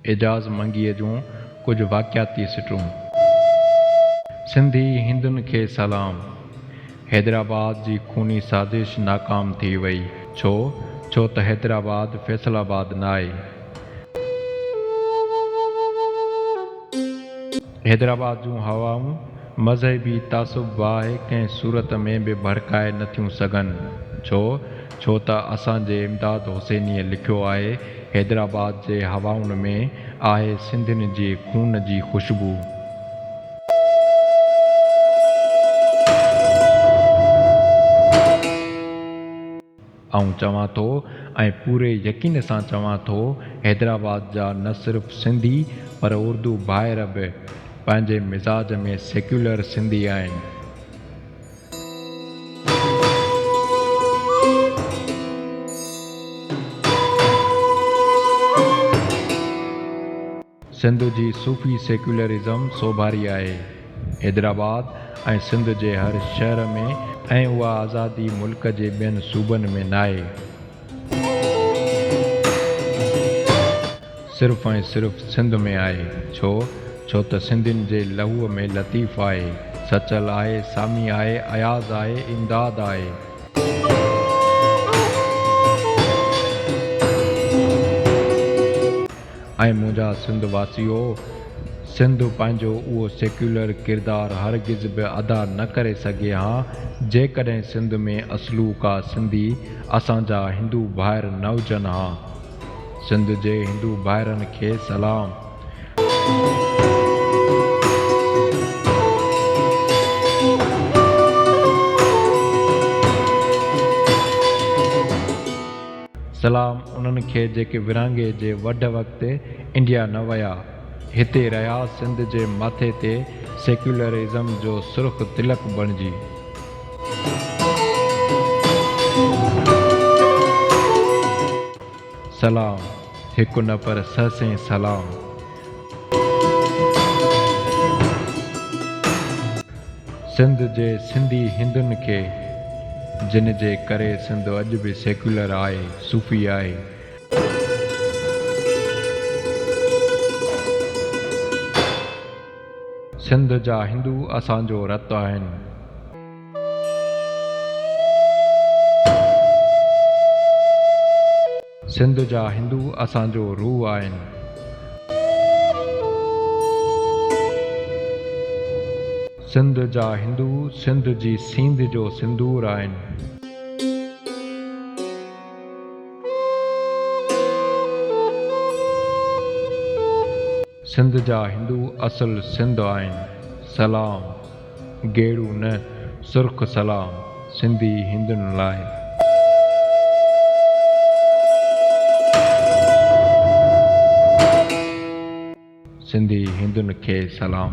एजाज़ मंगीअ जूं कुझु वाक़ियाती सिटूं। सिंधी हिंदुनि खे सलाम। हैदराबाद जी खूनी साज़िश नाकाम थी वई। छो त हैदराबाद फैसलाबाद न आहे। हैदराबाद जूं हवाऊं मज़हबी तासुब वाहे कंहिं सूरत में बि भड़काए नथियूं सघनि। छो त असांजे इमदाद हुसैनीअ लिखियो आहे, हैदराबाद जे हवाउनि में आहे सिंधियुनि जे खून जी ख़ुशबू। ऐं चवां थो ऐं पूरे यकीन सां चवां थो, हैदराबाद जा न सिर्फ़ सिंधी पर उर्दू भाइर बि पंहिंजे मिज़ाज में सेक्युलर सिंधी आहिनि। सिंध जी सूफ़ी सेक्युलरिज़म सोभारी आहे। हैदराबाद ऐं सिंध जे हर शहर में, ऐं उहा आज़ादी मुल्क जे ॿियनि सूबनि में नाहे। सिर्फ़ ऐं सिर्फ़ सिंध में आहे। छो त सिंधियुनि जे लहूअ में लतीफ़ आहे, सचल आहे, सामी आहे, अयाज़ आहे, इमदाद आहे। ऐं मुंहिंजा सिंध वासियो, सिंध पंहिंजो उहो सेक्युलर किरदारु हरगिज़ बि अदा न करे सघे हा जेकॾहिं सिंध में असलू का सिंधी असांजा हिंदू भाइर न हुजनि हा। सिंध जे हिंदू भाइरनि खे सलाम। सलाम उन्हनि खे जेके विरहाङे जे वढ वक़्तु इंडिया न विया, हिते रहिया, सिंध जे माथे ते सेक्युलरिज़म जो सुर्ख़ तिलक बणिजी। सलाम हिकु न पर सहसे सलाम। सिंध जे सिंधी हिंदुनि खे, जिन जे करे सिंध अॼु बि सेक्युलर आहे, सूफ़ी आहे। सिंध जा हिंदू असांजो रतु आहिनि। सिंध जा हिंदू असांजो रूह आहिनि। सिंध जा हिंदू सिंध जी सींध जो सिंदूर आहिनि। सिंध जा हिंदू असुल सिंध आहिनि। सलाम गेड़ू न सुर्ख़ सलाम सिंधी हिंदुनि लाइ। सिंधी हिंदुनि खे सलाम।